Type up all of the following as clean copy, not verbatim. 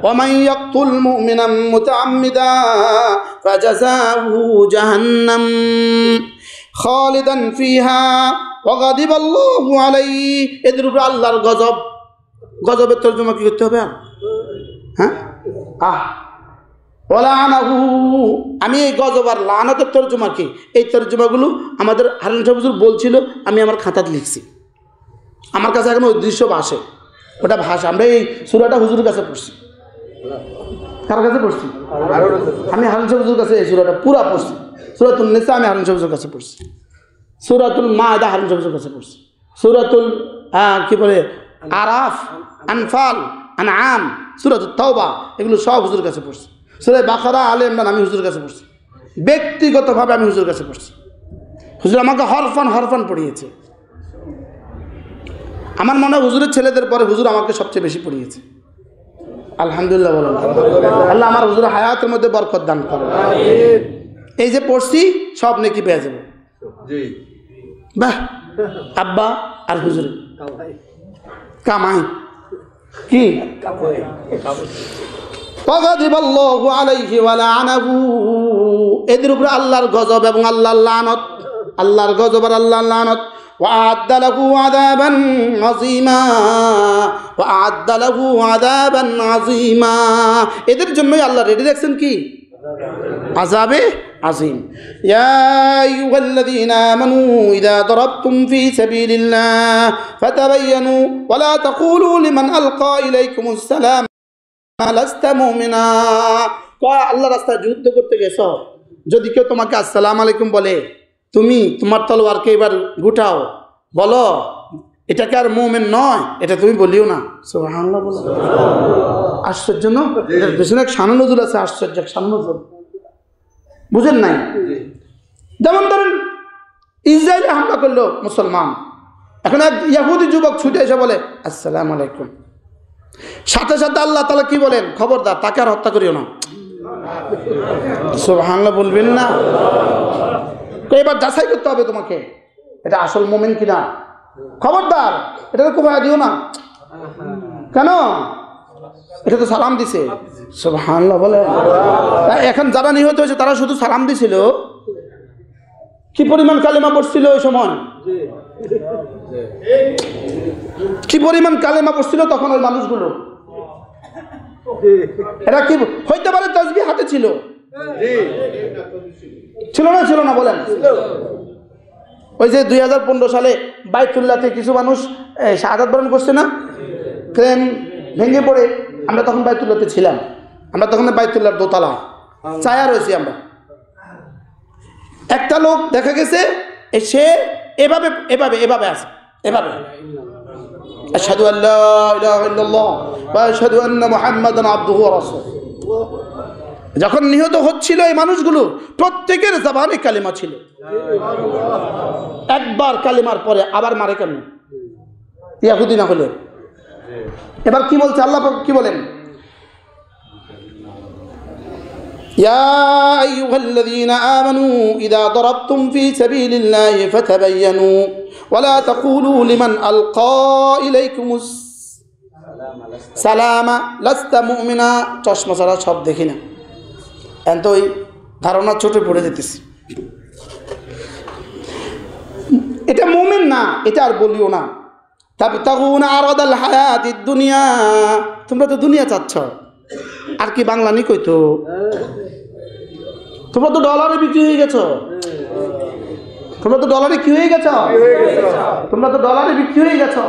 ومن يقتل مؤمنا متعمدا فجزاؤه جهنم خالدا فيها وغضب الله عليه এদের উপর আল্লাহর গজব গজবের তরজমা কি করতে হবে হ্যাঁ ওয়ালানাহু আমি এই গজব আর লানাতের তরজমা কি এই তরজমাগুলো আমাদের হারুন সাহেব হুজুর বলছিল আমি আমার খাতাতে লিখছি আমার কাছে এখন ওই দৃশ্য ভাসে ওটা ভাষা আমরা এই সূরাটা হুজুরের কাছে পড়ছি কার কাছে পড়ছি আমি হারুন সাহেব হুজুরের কাছে এই সূরাটা পুরো পড়ছি সূরাতুন নিসা আমি হারুন সাহেব হুজুরের কাছে পড়ছি সূরাতুল মায়দা হারুন সাহেব হুজুরের কাছে পড়ছি সূরাতুল কি বলে আরাফ আনফাল আনআম সূরাতুত তাওবা এগুলো সব হুজুরের কাছে পড়ছি সূরা বাকারা আলে ইমরান আমি হুজুরের কাছে পড়ছি ব্যক্তিগতভাবে আমি হুজুরের কাছে পড়ছি হুজুর আমাকে হরফান পড়িয়েছে আমার মনে হয় হুজুরের ছেলেদের পরে হুজুর আমাকে সবচেয়ে বেশি পড়িয়েছে আলহামদুলিল্লাহ বলেন আল্লাহ আমার হুজুরের হায়াতের মধ্যে বরকত দান করুন এই যে পড়ছি সব নেকি পেয়ে যাবে বাহ আব্বা আর হুজুর কামাই কি ওয়াগাদিবাল্লাহু আলাইহি ওয়া লাআনাহু এদের উপরে আল্লাহর গজব এবং আল্লাহর লানত আল্লাহর গজব আর আল্লাহর লানত وأعد له عذابا عظيما وأعد له عذابا عظيما এদের জন্যই আল্লাহ রেডি রাখছেন কি আযাবে عظيم يا أيها الذين آمنوا إذا ضربتم في سبيل الله فتبينوا ولا تقولوا لمن ألقى إليكم السلام لست مؤمنا আল্লাহ রাস্তায় যুদ্ধ করতে গেছো যদি কেউ তোমাকে আসসালামু আলাইকুম বলে তুমি তোমার তলোয়ারকে এবার গুটাও বলো এটাকে আর মুমিন নয় এটা তুমি বলিও না সুবহানাল্লাহ বলো আশ্চর্য না এর পেছনে এক শান নজুল আছে আশ্চর্য এক শান নজুল বুঝেন নাই যেমন ধরেন ইসরায়েলে হামলা করলো মুসলমান এখন এক ইহুদি যুবক ছুটে এসে বলে আসসালামু আলাইকুম সাথে সাথে আল্লাহ তাআলা কি বলেন খবরদার তাকে আর হত্যা করিও না সুবহানাল্লাহ বলবেন না এবার যাচাই করতে হবে তোমাকে এটা আসল মুমিন কিনা খবরদার এটা তো কোথায় দিও না কেন এটা তো সালাম দিছে সুবহানাল্লাহ বলে এখন যারা নিহত হয়েছে তারা শুধু সালাম দিছিল কি পরিমাণ কালেমা পড়ছিল ওই সময় কি পরিমাণ কালেমা পড়ছিল তখন ওই মানুষগুলো এরা কি হইতে পারে তাসবিহ হাতে ছিল ছিল না বলেন ওই যে 2015 সালে বাইতুল্লাহতে কিছু মানুষ শাহাদাত বরণ করছে না ক্রেন ভেঙে পড়ে আমরা তখন বাইতুল্লাহতে ছিলাম আমরা তখন বাইতুল্লাহর দোতলা ছায়া রয়েছি আমরা একটা লোক দেখা গেছে সে এভাবে আছে এভাবে আশহাদু আল্লা ইলাহা ইল্লাল্লাহ ওয়া আশহাদু আন্না মুহাম্মাদান আবদুহু ওয়া রাসূলুহু যখন নিহত হচ্ছিল এই মানুষগুলো প্রত্যেকের জবানে কালিমা ছিল একবার কালিমার পরে আবার মারে কেন ইহুদি না হলে এবার কি বলছে আল্লাহ কি বলেন ইয়া আইয়ুহাল্লাযীনা আমানু ইযা দারাবতুম ফী সাবীলিল্লাহি ফাতাবায়ানু ওয়া লা তাকুলু লিমান আলকা ইলাইকুমুস সালামা লাস্তা মুমিনা চশমা ছাড়া সব দেখি না এখন তো ওই ধারণা ছোট পড়ে যেতেছি এটা মুমিন না এটা আর বলিও না তাবতাগুনা আরাদাল হায়াতিদ দুনিয়া তোমরা তো দুনিয়া চাচ্ছ আর কি বাংলা নি কইতো তোমরা তো ডলারে বিক্রি হয়ে গেছো তোমরা তো ডলারে কি হয়ে গেছো তোমরা তো ডলারে বিক্রি হয়ে গেছো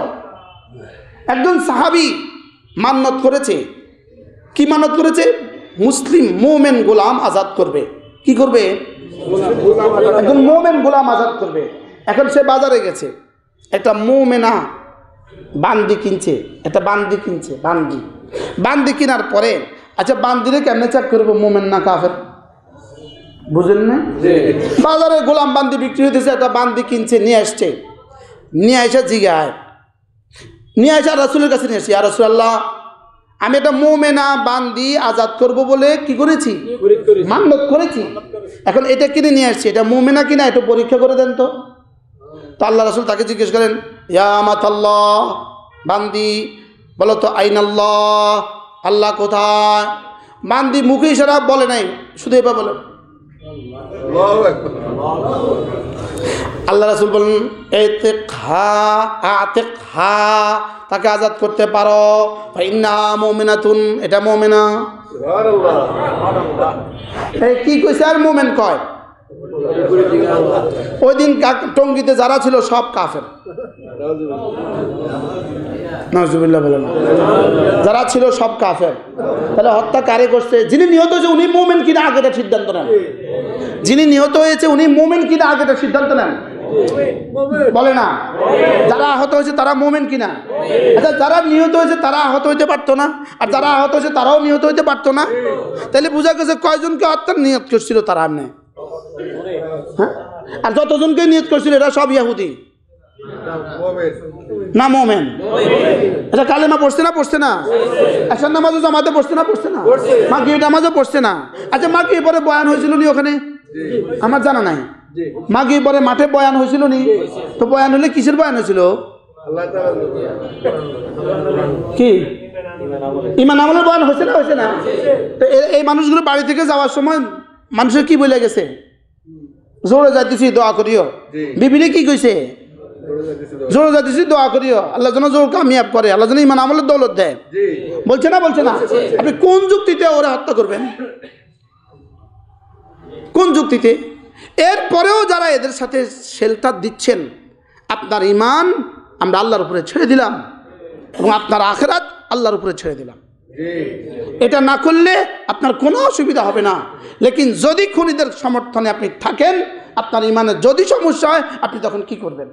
একজন সাহাবী মান্নত করেছে কি মান্নত করেছে মুসলিম মোমেন গোলাম আজাদ করবে কি করবে একজন মোমেন গোলাম আজাদ করবে এখন সে বাজারে গেছে একটা মোমেনা বান্দি কিনছে একটা বান্দি কিনছে বান্দি কেনার পরে আচ্ছা বান্দিরে কেমনে চেক করবো মোমেন না কাফের বুঝলেন না বাজারে গোলাম বান্দি বিক্রি হইতেছে একটা বান্দি কিনছে নিয়ে এসে জিগায় নিয়ে আসে রাসূলের কাছে নিয়ে আসি আর রাসূলুল্লাহ আমি একটা মোমেনা বান্দি আজাদ করব বলে কি করেছি মান্নত করেছি এখন এটা কিনে নিয়ে আসছি এটা মোমেনা কিনা একটু পরীক্ষা করে দেন তো আল্লাহ রাসূল তাকে জিজ্ঞেস করেন ইয়া মাতাল্লাহ বান্দি বলো তো আইনাল্লাহ আল্লাহ কোথায়? বান্দি মুখে ইশারা বলে নাই, শুধু এবার বলে আল্লাহ রাসূল বলেন আতিকহা, তাকে আজাদ করতে পারো, ফাইন্না মুমিনাতুন, এটা মুমিনা। সুবহানাল্লাহ। এই কি কইছে আর মুমিন কয়? ওই দিন টঙ্গিতে যারা ছিল সব কাফের। নাউজুবিল্লাহ বলেন, যারা ছিল সব কাফের। তাহলে হত্যা কারে করছে? যিনি নিহত হয়েছে উনি মুমিন কিনা আগে এটা সিদ্ধান্ত নেন। যিনি নিহত হয়েছে উনি মুমিন কিনা আগে এটা সিদ্ধান্ত নেন। বলে না যারা আহত হয়েছে তারা মুমিন কিনা? আচ্ছা, যারা নিহত হয়েছে তারা আহত হইতে পারতো না, আর যারা আহত হয়েছে তারাও নিহত হইতে পারতো না? তাহলে বোঝা গেছে কয়জনকে হত্যার নিয়ত করছিল তারা এমনি, হ্যাঁ? আর যতজনকে নিয়ত করছিল এরা সব ইহুদি না মোমেন? আচ্ছা, কালেমা পড়ছে না পড়ছে না? এশার নামাজও জামাতে পড়ছে না পড়ছে না? মাগরিব নামাজও পড়ছে না? আচ্ছা, মাগরিব পরে বয়ান হয়েছিল নি ওখানে? আমার জানা নাই। মাগরিব পরে মাঠে বয়ান হয়েছিল নি? তো বয়ান হলে কিসের বয়ান হয়েছিল? কি ঈমান আমলের বয়ান হয়েছে না হয়েছে না? তো এই মানুষগুলো বাড়ি থেকে যাওয়ার সময় মানুষের কি বলে গেছে? জোরে যাইতেছি দোয়া করিও। বিবিরে কি কইছে? জোরে যাইতেছি দোয়া করিও, আল্লাহ যেন জোর কামিয়াব করে, আল্লাহ যেন ঈমান আমলের দৌলত দেয়। বলছে না বলছে না? আপনি কোন যুক্তিতে ওরা হত্যা করবেন? কোন যুক্তিতে? এরপরেও যারা এদের সাথে শেল্টার দিচ্ছেন, আপনার ঈমান আমরা আল্লাহর উপরে ছেড়ে দিলাম এবং আপনার আখিরাত আল্লাহর উপরে ছেড়ে দিলাম। এটা না করলে আপনার কোনো অসুবিধা হবে না। লেকিন যদি খুনিদের সমর্থনে আপনি থাকেন, আপনার ঈমানের যদি সমস্যা হয়, আপনি তখন কি করবেন?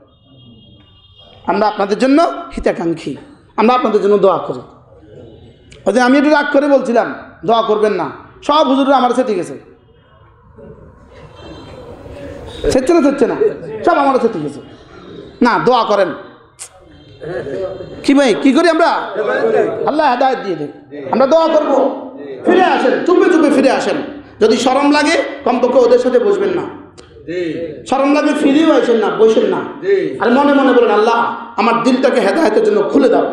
আমরা আপনাদের জন্য হিতাকাঙ্ক্ষী, আমরা আপনাদের জন্য দোয়া করি। ওই দিন আমি একটু রাগ করে বলছিলাম দোয়া করবেন না, সব হুজুররা আমার সাথে ঠিক আছে, সেচ্ছে না সেচ্ছে না, সব আমার সাথে ঠিক আছে, না দোয়া করেন। কি ভাই কি করি আমরা? আল্লাহ হেদায়েত দিয়ে দেয়, আমরা দোয়া করবো। ফিরে আসেন, চুপে চুপে ফিরে আসেন। যদি শরম লাগে কমপক্ষে ওদের সাথে বসবেন না, শরম লাগে ফিরেও আসেন না, বসেন না। আর মনে মনে বলেন আল্লাহ আমার দিলটাকে হেদায়েতের জন্য খুলে দাও।